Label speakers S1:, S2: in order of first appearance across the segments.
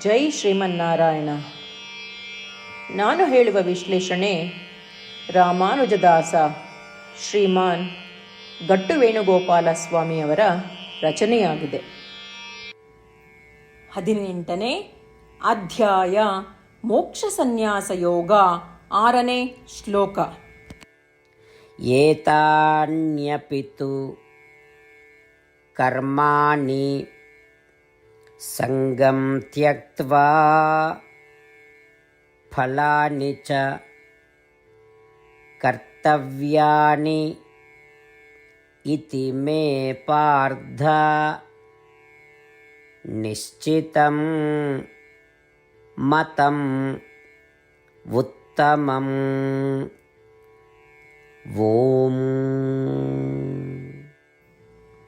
S1: ಜೈ ಶ್ರೀಮನ್ನಾರಾಯಣ. ನಾನು ಹೇಳುವ ವಿಶ್ಲೇಷಣೆ ರಾಮಾನುಜದಾಸ ಶ್ರೀಮಾನ್ ಗಟ್ಟು ವೇಣುಗೋಪಾಲ ಸ್ವಾಮಿಯವರ ರಚನೆಯಾಗಿದೆ. 18ನೇ ಅಧ್ಯಾಯ ಮೋಕ್ಷ ಸನ್ಯಾಸ ಯೋಗ, 6ನೇ ಶ್ಲೋಕ.
S2: ಏತಾನ್ಯಪಿತು ಕರ್ಮಾಣಿ ಸಂಗಂ ತ್ಯಕ್ತ್ವಾ ಫಲಾನಿ ಚ ಕರ್ತವ್ಯಾನಿ ಇತಿ ಮೇ ಪಾರ್ಥ ನಿಶ್ಚಿತಂ ಮತಂ ಉತ್ತಮಂ. ಓಂ.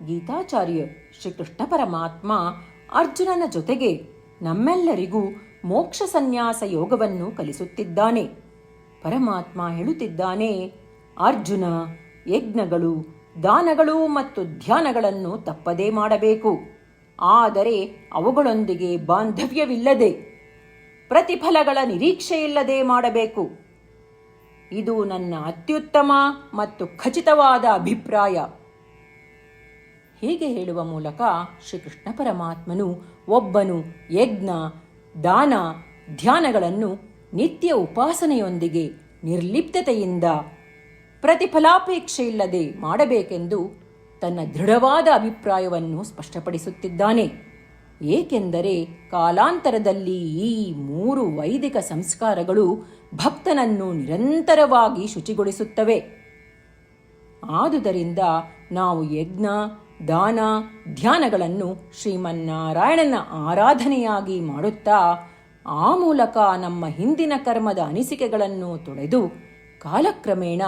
S1: ಗೀತಾಚಾರ್ಯ ಶ್ರೀಕೃಷ್ಣ ಪರಮಾತ್ಮ ಅರ್ಜುನನ ಜೊತೆಗೆ ನಮ್ಮೆಲ್ಲರಿಗೂ ಮೋಕ್ಷ ಸನ್ಯಾಸ ಯೋಗವನ್ನು ಕಲಿಸುತ್ತಿದ್ದಾನೆ. ಪರಮಾತ್ಮ ಹೇಳುತ್ತಿದ್ದಾನೆ, ಅರ್ಜುನ, ಯಜ್ಞಗಳು, ದಾನಗಳು ಮತ್ತು ಧ್ಯಾನಗಳನ್ನು ತಪ್ಪದೇ ಮಾಡಬೇಕು. ಆದರೆ ಅವುಗಳೊಂದಿಗೆ ಬಾಂಧವ್ಯವಿಲ್ಲದೆ, ಪ್ರತಿಫಲಗಳ ನಿರೀಕ್ಷೆಯಿಲ್ಲದೆ ಮಾಡಬೇಕು. ಇದು ನನ್ನ ಅತ್ಯುತ್ತಮ ಮತ್ತು ಖಚಿತವಾದ ಅಭಿಪ್ರಾಯ. ಹೀಗೆ ಹೇಳುವ ಮೂಲಕ ಶ್ರೀಕೃಷ್ಣ ಪರಮಾತ್ಮನು ಒಬ್ಬನು ಯಜ್ಞ, ದಾನ, ಧ್ಯಾನಗಳನ್ನು ನಿತ್ಯ ಉಪಾಸನೆಯೊಂದಿಗೆ ನಿರ್ಲಿಪ್ತತೆಯಿಂದ ಪ್ರತಿಫಲಾಪೇಕ್ಷೆಯಿಲ್ಲದೆ ಮಾಡಬೇಕೆಂದು ತನ್ನ ದೃಢವಾದ ಅಭಿಪ್ರಾಯವನ್ನು ಸ್ಪಷ್ಟಪಡಿಸುತ್ತಿದ್ದಾನೆ. ಏಕೆಂದರೆ ಕಾಲಾಂತರದಲ್ಲಿ ಈ 3 ವೈದಿಕ ಸಂಸ್ಕಾರಗಳು ಭಕ್ತನನ್ನು ನಿರಂತರವಾಗಿ ಶುಚಿಗೊಳಿಸುತ್ತವೆ. ಆದುದರಿಂದ ನಾವು ಯಜ್ಞ, ದಾನ, ಧ್ಯಾನಗಳನ್ನು ಶ್ರೀಮನ್ನಾರಾಯಣನ ಆರಾಧನೆಯಾಗಿ ಮಾಡುತ್ತಾ ಆ ಮೂಲಕ ನಮ್ಮ ಹಿಂದಿನ ಕರ್ಮದ ಅನಿಸಿಕೆಗಳನ್ನು ತೊಳೆದು ಕಾಲಕ್ರಮೇಣ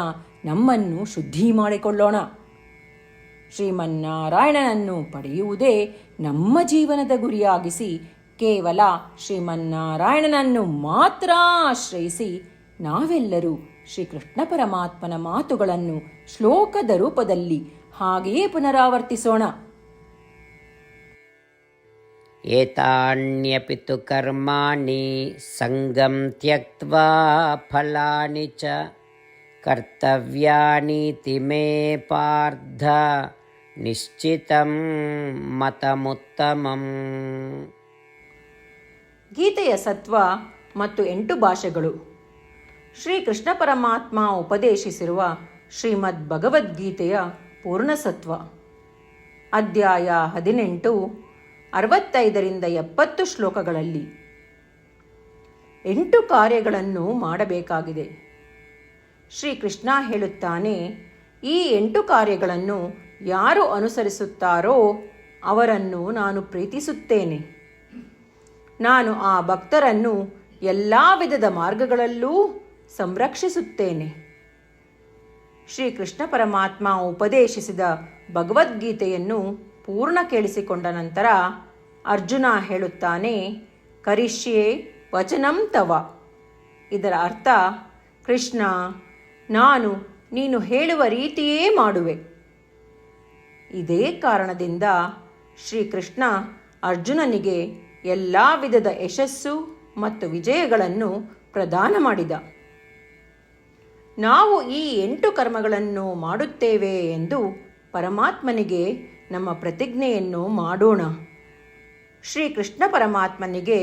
S1: ನಮ್ಮನ್ನು ಶುದ್ಧಿ ಮಾಡಿಕೊಳ್ಳೋಣ. ಶ್ರೀಮನ್ನಾರಾಯಣನನ್ನು ಪಡೆಯುವುದೇ ನಮ್ಮ ಜೀವನದ ಗುರಿಯಾಗಿಸಿ ಕೇವಲ ಶ್ರೀಮನ್ನಾರಾಯಣನನ್ನು ಮಾತ್ರ ಆಶ್ರಯಿಸಿ ನಾವೆಲ್ಲರೂ ಶ್ರೀಕೃಷ್ಣ ಪರಮಾತ್ಮನ ಮಾತುಗಳನ್ನು ಶ್ಲೋಕದ ರೂಪದಲ್ಲಿ ಹಾಗೆಯೇ ಪುನರಾವರ್ತಿಸೋಣ.
S2: ಏತಾನ್ಯಪಿತು ಕರ್ಮಾಣಿ ಸಂಗಂ ತ್ಯಕ್ತ್ವಾ ಫಲಾನಿ ಚ ಕರ್ತವ್ಯಾನೀತಿ ಮೇ ಪಾರ್ಥ ನಿಶ್ಚಿತಂ ಮತಮುತ್ತಮಂ.
S1: ಗೀತೆಯ ಸತ್ವ ಮತ್ತು 8 ಭಾಷೆಗಳು. ಶ್ರೀಕೃಷ್ಣ ಪರಮಾತ್ಮ ಉಪದೇಶಿಸಿರುವ ಶ್ರೀಮದ್ ಭಗವದ್ಗೀತೆಯ ಪೂರ್ಣಸತ್ವ. ಅಧ್ಯಾಯ 18, 65ರಿಂದ 70 ಶ್ಲೋಕಗಳಲ್ಲಿ 8 ಕಾರ್ಯಗಳನ್ನು ಮಾಡಬೇಕಾಗಿದೆ. ಶ್ರೀಕೃಷ್ಣ ಹೇಳುತ್ತಾನೆ, ಈ 8 ಕಾರ್ಯಗಳನ್ನು ಯಾರು ಅನುಸರಿಸುತ್ತಾರೋ ಅವರನ್ನು ನಾನು ಪ್ರೀತಿಸುತ್ತೇನೆ. ನಾನು ಆ ಭಕ್ತರನ್ನು ಎಲ್ಲ ವಿಧದ ಮಾರ್ಗಗಳಲ್ಲೂ ಸಂರಕ್ಷಿಸುತ್ತೇನೆ. ಶ್ರೀಕೃಷ್ಣ ಪರಮಾತ್ಮ ಉಪದೇಶಿಸಿದ ಭಗವದ್ಗೀತೆಯನ್ನು ಪೂರ್ಣ ಕೇಳಿಸಿಕೊಂಡ ನಂತರ ಅರ್ಜುನ ಹೇಳುತ್ತಾನೆ, ಕರಿಷ್ಯೆ ವಚನಂ ತವ. ಇದರ ಅರ್ಥ, ಕೃಷ್ಣ, ನಾನು ನೀನು ಹೇಳುವ ರೀತಿಯೇ ಮಾಡುವೆ. ಇದೇ ಕಾರಣದಿಂದ ಶ್ರೀಕೃಷ್ಣ ಅರ್ಜುನನಿಗೆ ಎಲ್ಲ ವಿಧದ ಯಶಸ್ಸು ಮತ್ತು ವಿಜಯಗಳನ್ನು ಪ್ರದಾನ ಮಾಡಿದ. ನಾವು ಈ 8 ಕರ್ಮಗಳನ್ನು ಮಾಡುತ್ತೇವೆ ಎಂದು ಪರಮಾತ್ಮನಿಗೆ ನಮ್ಮ ಪ್ರತಿಜ್ಞೆಯನ್ನು ಮಾಡೋಣ. ಶ್ರೀಕೃಷ್ಣ ಪರಮಾತ್ಮನಿಗೆ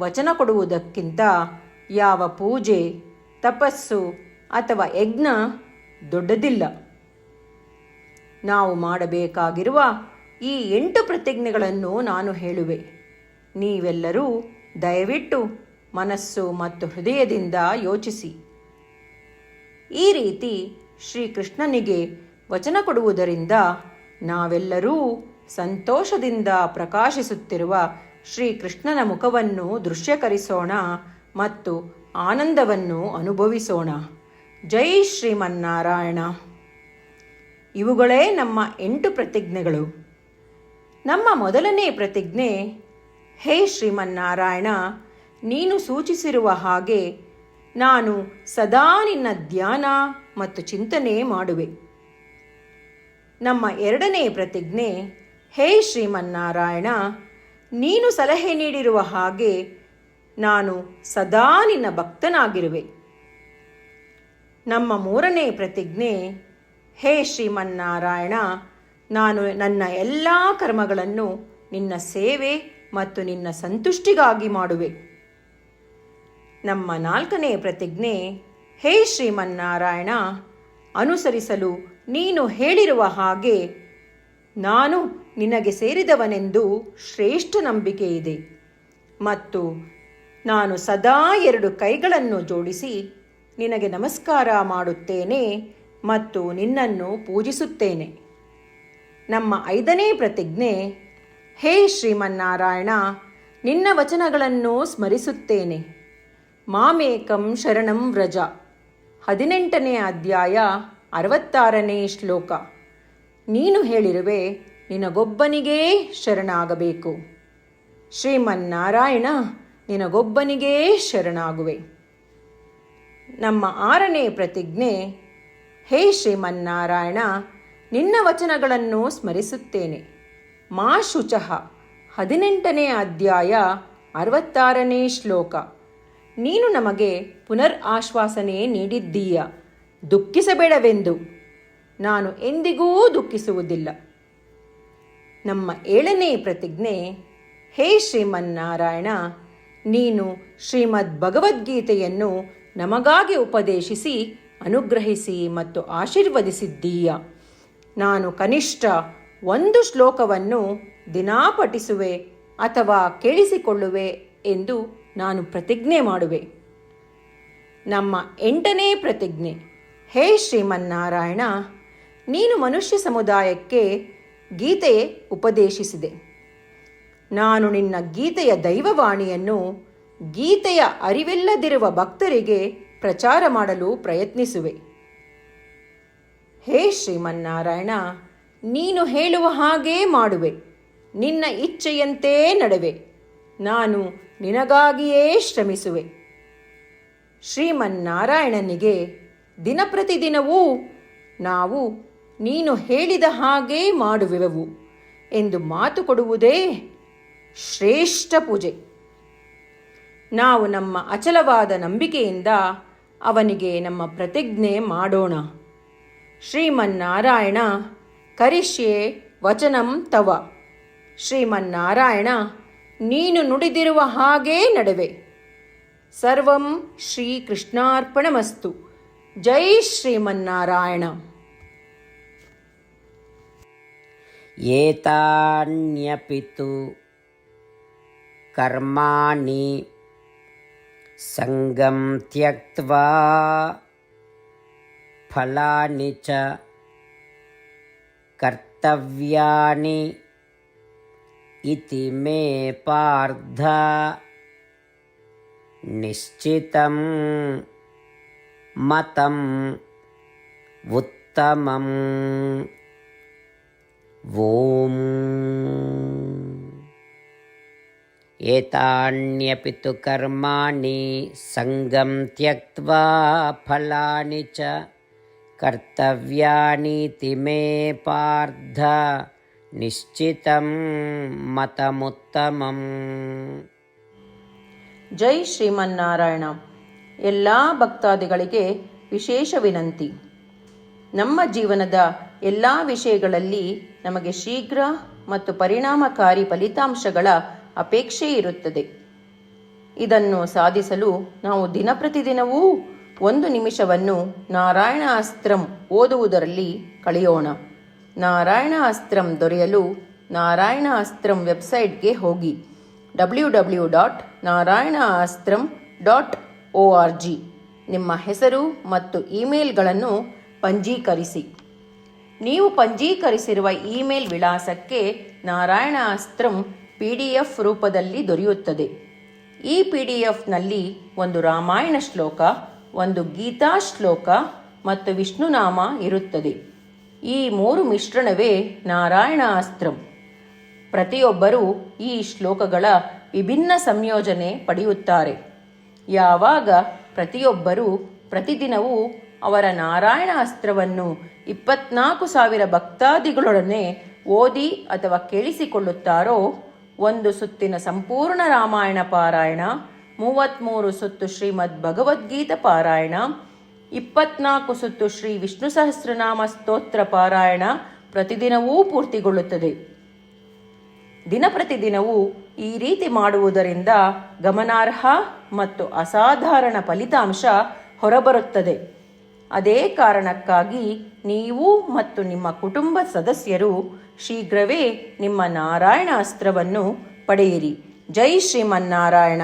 S1: ವಚನ ಕೊಡುವುದಕ್ಕಿಂತ ಯಾವ ಪೂಜೆ, ತಪಸ್ಸು ಅಥವಾ ಯಜ್ಞ ದೊಡ್ಡದಿಲ್ಲ. ನಾವು ಮಾಡಬೇಕಾಗಿರುವ ಈ 8 ಪ್ರತಿಜ್ಞೆಗಳನ್ನು ನಾನು ಹೇಳುವೆ. ನೀವೆಲ್ಲರೂ ದಯವಿಟ್ಟು ಮನಸ್ಸು ಮತ್ತು ಹೃದಯದಿಂದ ಯೋಚಿಸಿ. ಈ ರೀತಿ ಶ್ರೀಕೃಷ್ಣನಿಗೆ ವಚನ ಕೊಡುವುದರಿಂದ ನಾವೆಲ್ಲರೂ ಸಂತೋಷದಿಂದ ಪ್ರಕಾಶಿಸುತ್ತಿರುವ ಶ್ರೀಕೃಷ್ಣನ ಮುಖವನ್ನು ದೃಶ್ಯಕರಿಸೋಣ ಮತ್ತು ಆನಂದವನ್ನು ಅನುಭವಿಸೋಣ. ಜೈ ಶ್ರೀಮನ್ನಾರಾಯಣ. ಇವುಗಳೇ ನಮ್ಮ 8 ಪ್ರತಿಜ್ಞೆಗಳು. ನಮ್ಮ ಮೊದಲನೇ ಪ್ರತಿಜ್ಞೆ, ಹೇ ಶ್ರೀಮನ್ನಾರಾಯಣ, ನೀನು ಸೂಚಿಸಿರುವ ಹಾಗೆ ನಾನು ಸದಾ ನಿನ್ನ ಧ್ಯಾನ ಮತ್ತು ಚಿಂತನೆ ಮಾಡುವೆ. ನಮ್ಮ ಎರಡನೇ ಪ್ರತಿಜ್ಞೆ, ಹೇ ಶ್ರೀಮನ್ನಾರಾಯಣ, ನೀನು ಸಲಹೆ ನೀಡಿರುವ ಹಾಗೆ ನಾನು ಸದಾ ನಿನ್ನ ಭಕ್ತನಾಗಿರುವೆ. ನಮ್ಮ ಮೂರನೇ ಪ್ರತಿಜ್ಞೆ, ಹೇ ಶ್ರೀಮನ್ನಾರಾಯಣ, ನಾನು ನನ್ನ ಎಲ್ಲ ಕರ್ಮಗಳನ್ನು ನಿನ್ನ ಸೇವೆ ಮತ್ತು ನಿನ್ನ ಸಂತುಷ್ಟಿಗಾಗಿ ಮಾಡುವೆ. ನಮ್ಮ ನಾಲ್ಕನೇ ಪ್ರತಿಜ್ಞೆ, ಹೇ ಶ್ರೀಮನ್ನಾರಾಯಣ, ಅನುಸರಿಸಲು ನೀನು ಹೇಳಿರುವ ಹಾಗೆ ನಾನು ನಿನಗೆ ಸೇರಿದವನೆಂದು ಶ್ರೇಷ್ಠ ನಂಬಿಕೆ ಇದೆ ಮತ್ತು ನಾನು ಸದಾ 2 ಕೈಗಳನ್ನು ಜೋಡಿಸಿ ನಿನಗೆ ನಮಸ್ಕಾರ ಮಾಡುತ್ತೇನೆ ಮತ್ತು ನಿನ್ನನ್ನು ಪೂಜಿಸುತ್ತೇನೆ. ನಮ್ಮ 5ನೇ ಪ್ರತಿಜ್ಞೆ, ಹೇ ಶ್ರೀಮನ್ನಾರಾಯಣ, ನಿನ್ನ ವಚನಗಳನ್ನು ಸ್ಮರಿಸುತ್ತೇನೆ. ಮಾಮೇಕಂ ಶರಣಂ ವ್ರಜ, 18ನೇ ಅಧ್ಯಾಯ 66ನೇ ಶ್ಲೋಕ. ನೀನು ಹೇಳಿರುವೆ, ನಿನಗೊಬ್ಬನಿಗೇ ಶರಣಾಗಬೇಕು. ಶ್ರೀಮನ್ನಾರಾಯಣ, ನಿನಗೊಬ್ಬನಿಗೇ ಶರಣಾಗುವೆ. ನಮ್ಮ 6ನೇ ಪ್ರತಿಜ್ಞೆ, ಹೇ ಶ್ರೀಮನ್ನಾರಾಯಣ, ನಿನ್ನ ವಚನಗಳನ್ನು ಸ್ಮರಿಸುತ್ತೇನೆ. ಮಾ ಶುಚಃ, 18ನೇ ಅಧ್ಯಾಯ 66ನೇ ಶ್ಲೋಕ. ನೀನು ನಮಗೆ ಪುನರ್ ಆಶ್ವಾಸನೆ ನೀಡಿದ್ದೀಯ, ದುಃಖಿಸಬೇಡವೆಂದು. ನಾನು ಎಂದಿಗೂ ದುಃಖಿಸುವುದಿಲ್ಲ. ನಮ್ಮ 7ನೇ ಪ್ರತಿಜ್ಞೆ, ಹೇ ಶ್ರೀಮನ್ನಾರಾಯಣ, ನೀನು ಶ್ರೀಮದ್ ಭಗವದ್ಗೀತೆಯನ್ನು ನಮಗಾಗಿ ಉಪದೇಶಿಸಿ ಅನುಗ್ರಹಿಸಿ ಮತ್ತು ಆಶೀರ್ವದಿಸಿದ್ದೀಯ. ನಾನು ಕನಿಷ್ಠ 1 ಶ್ಲೋಕವನ್ನು ದಿನಾ ಪಠಿಸುವೆ ಅಥವಾ ಕೇಳಿಸಿಕೊಳ್ಳುವೆ ಎಂದು ನಾನು ಪ್ರತಿಜ್ಞೆ ಮಾಡುವೆ. ನಮ್ಮ 8ನೇ ಪ್ರತಿಜ್ಞೆ, ಹೇ ಶ್ರೀಮನ್ನಾರಾಯಣ, ನೀನು ಮನುಷ್ಯ ಸಮುದಾಯಕ್ಕೆ ಗೀತೆ ಉಪದೇಶಿಸಿದೆ. ನಾನು ನಿನ್ನ ಗೀತೆಯ ದೈವವಾಣಿಯನ್ನು ಗೀತೆಯ ಅರಿವಿಲ್ಲದಿರುವ ಭಕ್ತರಿಗೆ ಪ್ರಚಾರ ಮಾಡಲು ಪ್ರಯತ್ನಿಸುವೆ. ಹೇ ಶ್ರೀಮನ್ನಾರಾಯಣ, ನೀನು ಹೇಳುವ ಹಾಗೇ ಮಾಡುವೆ. ನಿನ್ನ ಇಚ್ಛೆಯಂತೆ ನಡೆವೆ. ನಾನು ನಿನಗಾಗಿಯೇ ಶ್ರಮಿಸುವೆ. ಶ್ರೀಮನ್ನಾರಾಯಣನಿಗೆ ದಿನಪ್ರತಿದಿನವೂ ನಾವು ನೀನು ಹೇಳಿದ ಹಾಗೇ ಮಾಡುವೆವು ಎಂದು ಮಾತು ಕೊಡುವುದೇ ಶ್ರೇಷ್ಠ ಪೂಜೆ. ನಾವು ನಮ್ಮ ಅಚಲವಾದ ನಂಬಿಕೆಯಿಂದ ಅವನಿಗೆ ನಮ್ಮ ಪ್ರತಿಜ್ಞೆ ಮಾಡೋಣ. ಶ್ರೀಮನ್ನಾರಾಯಣ, ಕರಿಷ್ಯೆ ವಚನಂ ತವ. ಶ್ರೀಮನ್ನಾರಾಯಣ, ನೀನು ನುಡಿದಿರುವ ಹಾಗೇ ನಡೆವೆ. ಸರ್ವಂ ಶ್ರೀಕೃಷ್ಣಾರ್ಪಣಮಸ್ತು. ಜೈ ಶ್ರೀಮನ್ನಾರಾಯಣ.
S2: ಏತಾನ್ಯಪಿ ತು ಕರ್ಮಾಣಿ ಸಂಗಂ ತ್ಯಕ್ತ್ವಾ ಫಲಾನಿ ಚ ಕರ್ತವ್ಯಾನಿ ಇತಿ ಮೇ ಪಾರ್ಥ ನಿಶ್ಚಿತಂ ಮತಂ ಉತ್ತಮಂ. ಓಂ. ಏತಾನ್ಯಪಿ ತು ಕರ್ಮಾಣಿ ಸಂಗಂ ತ್ಯಕ್ತ್ವಾ ಫಲಾನಿ ಚ ಕರ್ತವ್ಯಾನೀತಿ ಮೇ ಪಾರ್ಥ ನಿಶ್ಚಿತಂ ಮತಮುತ್ತಮಂ.
S1: ಜೈ ಶ್ರೀಮನ್ನಾರಾಯಣ. ಎಲ್ಲ ಭಕ್ತಾದಿಗಳಿಗೆ ವಿಶೇಷ ವಿನಂತಿ. ನಮ್ಮ ಜೀವನದ ಎಲ್ಲ ವಿಷಯಗಳಲ್ಲಿ ನಮಗೆ ಶೀಘ್ರ ಮತ್ತು ಪರಿಣಾಮಕಾರಿ ಫಲಿತಾಂಶಗಳ ಅಪೇಕ್ಷೆ ಇರುತ್ತದೆ. ಇದನ್ನು ಸಾಧಿಸಲು ನಾವು ದಿನಪ್ರತಿದಿನವೂ 1 ನಿಮಿಷವನ್ನು ನಾರಾಯಣ ಅಸ್ತ್ರಂ ಓದುವುದರಲ್ಲಿ ಕಳೆಯೋಣ. ನಾರಾಯಣ ಅಸ್ತ್ರಂ ದೊರೆಯಲು ನಾರಾಯಣ ಅಸ್ತ್ರಂ ವೆಬ್ಸೈಟ್ಗೆ ಹೋಗಿ www.narayanaastram.org. ನಿಮ್ಮ ಹೆಸರು ಮತ್ತು ಇಮೇಲ್ಗಳನ್ನು ಪಂಜೀಕರಿಸಿ. ನೀವು ಪಂಜೀಕರಿಸಿರುವ ಇಮೇಲ್ ವಿಳಾಸಕ್ಕೆ ನಾರಾಯಣ ಅಸ್ತ್ರಂ PDF ರೂಪದಲ್ಲಿ ದೊರೆಯುತ್ತದೆ. ಈ PDFನಲ್ಲಿ 1 ರಾಮಾಯಣ ಶ್ಲೋಕ, 1 ಗೀತಾ ಶ್ಲೋಕ ಮತ್ತು ವಿಷ್ಣುನಾಮ ಇರುತ್ತದೆ. ಈ 3 ಮಿಶ್ರಣವೇ ನಾರಾಯಣ ಅಸ್ತ್ರಂ. ಪ್ರತಿಯೊಬ್ಬರೂ ಈ ಶ್ಲೋಕಗಳ ವಿಭಿನ್ನ ಸಂಯೋಜನೆ ಪಡೆಯುತ್ತಾರೆ. ಯಾವಾಗ ಪ್ರತಿಯೊಬ್ಬರೂ ಪ್ರತಿದಿನವೂ ಅವರ ನಾರಾಯಣ ಅಸ್ತ್ರವನ್ನು 24,000 ಭಕ್ತಾದಿಗಳೊಡನೆ ಓದಿ ಅಥವಾ ಕೇಳಿಸಿಕೊಳ್ಳುತ್ತಾರೋ 1 ಸುತ್ತಿನ ಸಂಪೂರ್ಣ ರಾಮಾಯಣ ಪಾರಾಯಣ, 33 ಸುತ್ತು ಶ್ರೀಮದ್ ಭಗವದ್ಗೀತಾ ಪಾರಾಯಣ, 24 ಸುತ್ತು ಶ್ರೀ ವಿಷ್ಣು ಸಹಸ್ರನಾಮ ಸ್ತೋತ್ರ ಪಾರಾಯಣ ಪ್ರತಿದಿನವೂ ಪೂರ್ತಿಗೊಳ್ಳುತ್ತದೆ. ಪ್ರತಿದಿನವೂ ಈ ರೀತಿ ಮಾಡುವುದರಿಂದ ಗಮನಾರ್ಹ ಮತ್ತು ಅಸಾಧಾರಣ ಫಲಿತಾಂಶ ಹೊರಬರುತ್ತದೆ. ಅದೇ ಕಾರಣಕ್ಕಾಗಿ ನೀವು ಮತ್ತು ನಿಮ್ಮ ಕುಟುಂಬ ಸದಸ್ಯರು ಶೀಘ್ರವೇ ನಿಮ್ಮ ನಾರಾಯಣ ಅಸ್ತ್ರವನ್ನು ಪಡೆಯಿರಿ. ಜೈ ಶ್ರೀಮನ್ನಾರಾಯಣ.